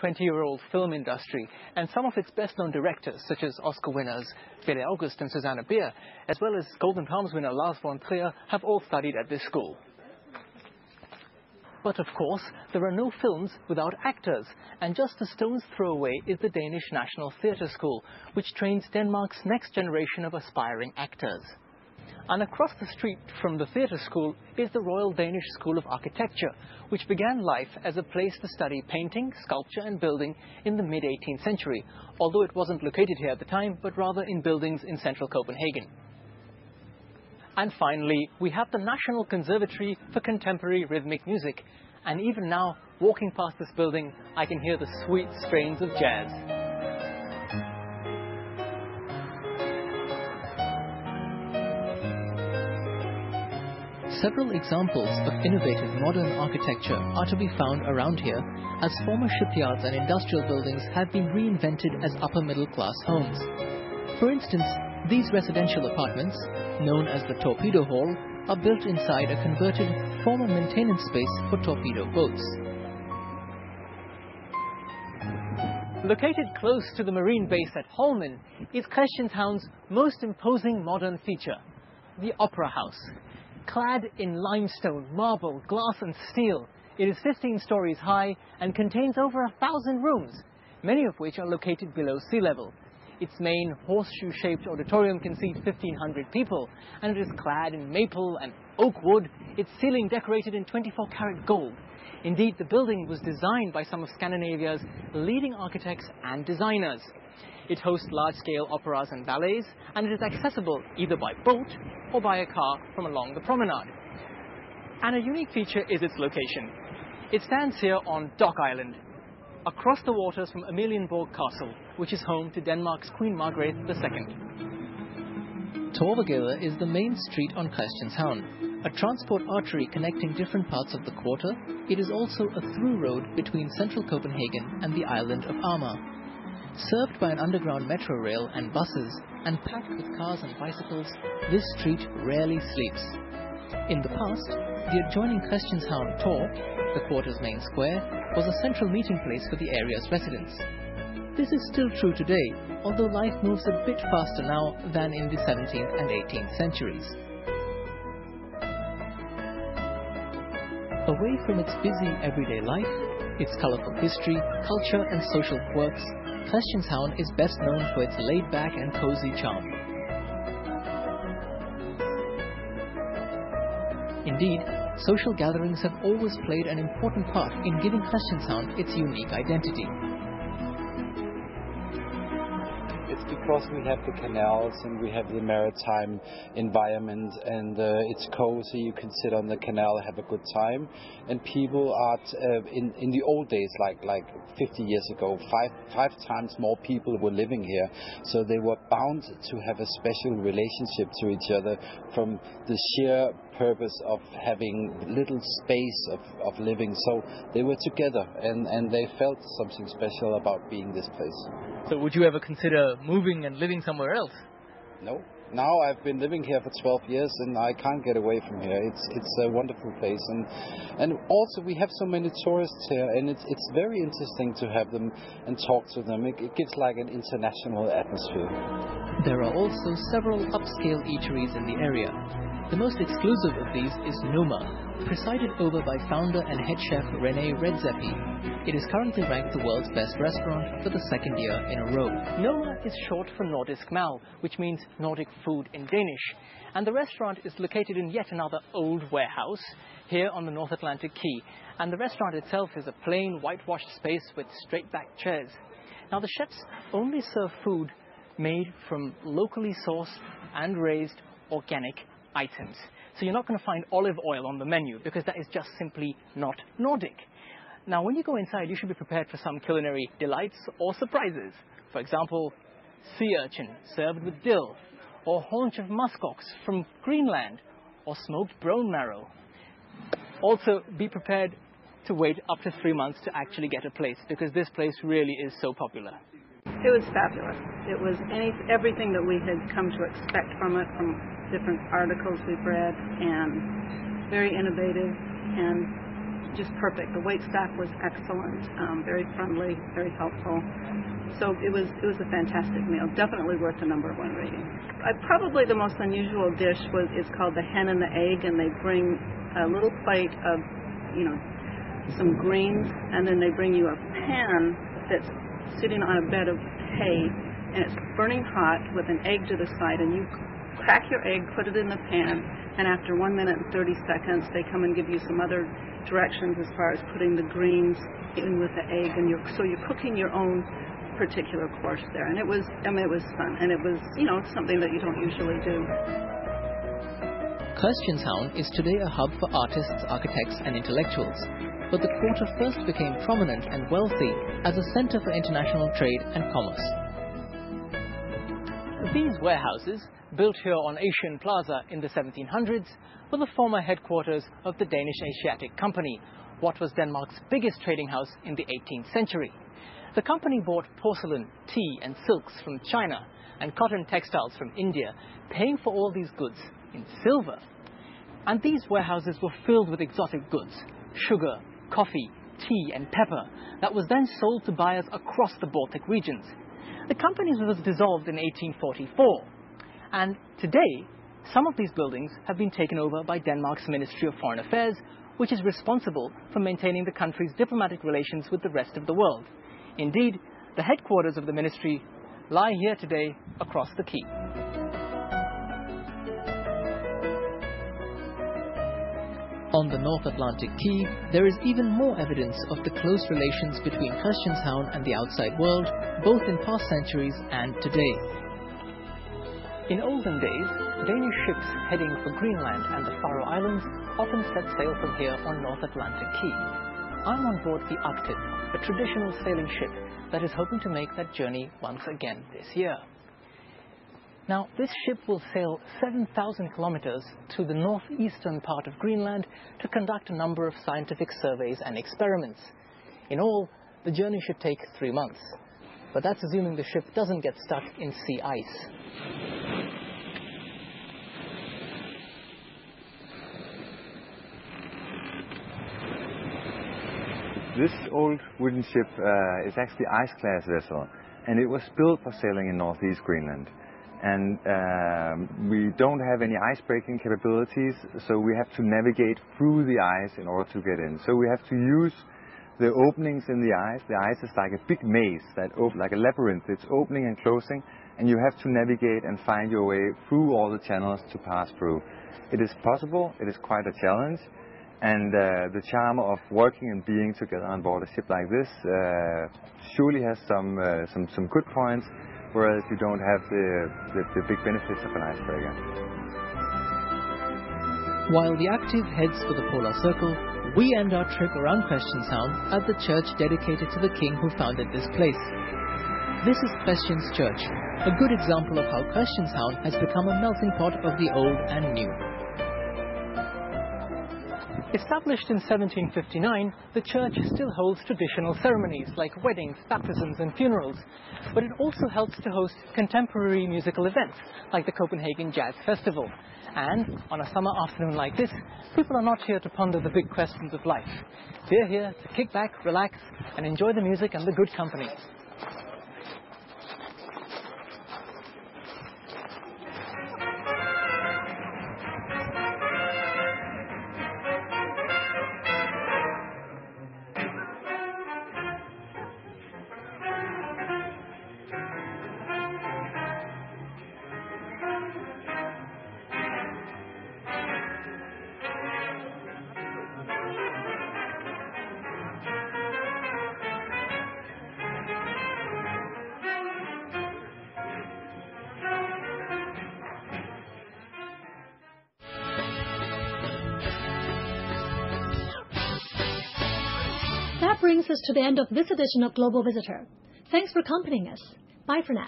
120-year-old film industry, and some of its best-known directors, such as Oscar winners Fede August and Susanne Bier, as well as Golden Palms winner Lars von Trier, have all studied at this school. But of course, there are no films without actors, and just a stone's throw away is the Danish National Theatre School, which trains Denmark's next generation of aspiring actors. And across the street from the theatre school is the Royal Danish School of Architecture, which began life as a place to study painting, sculpture and building in the mid-18th century, although it wasn't located here at the time, but rather in buildings in central Copenhagen. And finally, we have the National Conservatory for Contemporary Rhythmic Music. And even now, walking past this building, I can hear the sweet strains of jazz. Several examples of innovative modern architecture are to be found around here, as former shipyards and industrial buildings have been reinvented as upper middle class homes. For instance, these residential apartments, known as the Torpedo Hall, are built inside a converted former maintenance space for torpedo boats. Located close to the marine base at Holmen is Christianshavn's most imposing modern feature, the Opera House. Clad in limestone, marble, glass and steel, it is 15 stories high and contains over 1,000 rooms, many of which are located below sea level. Its main horseshoe-shaped auditorium can seat 1,500 people, and it is clad in maple and oak wood, its ceiling decorated in 24-karat gold. Indeed, the building was designed by some of Scandinavia's leading architects and designers. It hosts large-scale operas and ballets, and it is accessible either by boat or by a car from along the promenade. And a unique feature is its location. It stands here on Dock Island, across the waters from Amalienborg Castle, which is home to Denmark's Queen Margrethe II. Torvegade is the main street on Christianshavn, a transport artery connecting different parts of the quarter. It is also a through road between central Copenhagen and the island of Amager. Served by an underground metro rail and buses, and packed with cars and bicycles, this street rarely sleeps. In the past, the adjoining Christianshavn Torv, the quarter's main square, was a central meeting place for the area's residents. This is still true today, although life moves a bit faster now than in the 17th and 18th centuries. Away from its busy everyday life, its colourful history, culture and social quirks, Christianshavn is best known for its laid-back and cozy charm. Indeed, social gatherings have always played an important part in giving Christianshavn its unique identity. It's because we have the canals and we have the maritime environment, and it's cozy. You can sit on the canal, have a good time, and people are in the old days, like 50 years ago, five times more people were living here, so they were bound to have a special relationship to each other from the sheer purpose of having little space of living. So they were together, and they felt something special about being this place. So would you ever consider moving and living somewhere else? No. Now I've been living here for 12 years and I can't get away from here. It's a wonderful place, and also we have so many tourists here, and it's very interesting to have them and talk to them. It gives like an international atmosphere. There are also several upscale eateries in the area. The most exclusive of these is Noma, presided over by founder and head chef René Redzepi. It is currently ranked the world's best restaurant for the second year in a row. Noma is short for Nordisk Mad, which means Nordic food in Danish. And the restaurant is located in yet another old warehouse here on the North Atlantic Quay. And the restaurant itself is a plain whitewashed space with straight-back chairs. Now the chefs only serve food made from locally sourced and raised organic items. So you're not going to find olive oil on the menu because that is just simply not Nordic. Now when you go inside, you should be prepared for some culinary delights or surprises. For example, sea urchin served with dill, or haunch of muskox from Greenland, or smoked bone marrow. Also be prepared to wait up to 3 months to actually get a place, because this place really is so popular. It was fabulous. It was everything that we had come to expect from it, from different articles we've read, and very innovative and just perfect. The wait staff was excellent, very friendly, very helpful. So it was a fantastic meal. Definitely worth the #1 rating. Probably the most unusual dish is called the hen and the egg, and they bring a little plate of, some greens, and then they bring you a pan that's sitting on a bed of hay, and it's burning hot with an egg to the side, and you crack your egg, put it in the pan, and after 1 minute and 30 seconds, they come and give you some other directions as far as putting the greens in with the egg, and so you're cooking your own particular course there, and it was fun, and it was something that you don't usually do. Christianshavn is today a hub for artists, architects and intellectuals, but the quarter first became prominent and wealthy as a center for international trade and commerce. These warehouses, built here on Asian Plaza in the 1700s, were the former headquarters of the Danish Asiatic Company, what was Denmark's biggest trading house in the 18th century. The company bought porcelain, tea and silks from China and cotton textiles from India, paying for all these goods in silver. And these warehouses were filled with exotic goods, sugar, coffee, tea and pepper, that was then sold to buyers across the Baltic regions. The company was dissolved in 1844, and today some of these buildings have been taken over by Denmark's Ministry of Foreign Affairs, which is responsible for maintaining the country's diplomatic relations with the rest of the world. Indeed, the headquarters of the ministry lie here today across the quay. On the North Atlantic quay, there is even more evidence of the close relations between Christianshavn and the outside world, both in past centuries and today. In olden days, Danish ships heading for Greenland and the Faroe Islands often set sail from here on North Atlantic quay. I'm on board the Active, a traditional sailing ship that is hoping to make that journey once again this year. Now, this ship will sail 7,000 kilometers to the northeastern part of Greenland to conduct a number of scientific surveys and experiments. In all, the journey should take 3 months, but that's assuming the ship doesn't get stuck in sea ice. This old wooden ship is actually an ice-class vessel, and it was built for sailing in northeast Greenland. And we don't have any ice-breaking capabilities, so we have to navigate through the ice in order to get in. So we have to use the openings in the ice. The ice is like a big maze, like a labyrinth. It's opening and closing, and you have to navigate and find your way through all the channels to pass through. It is possible. It is quite a challenge. And the charm of working and being together on board a ship like this surely has some good points, whereas you don't have the big benefits of an icebreaker. While the Active heads for the Polar Circle, we end our trip around Christianshavn at the church dedicated to the king who founded this place. This is Christians Church, a good example of how Christianshavn has become a melting pot of the old and new. Established in 1759, the church still holds traditional ceremonies like weddings, baptisms and funerals, but it also helps to host contemporary musical events like the Copenhagen Jazz Festival. And on a summer afternoon like this, people are not here to ponder the big questions of life. They're here to kick back, relax and enjoy the music and the good company. That brings us to the end of this edition of Global Visitor. Thanks for accompanying us. Bye for now.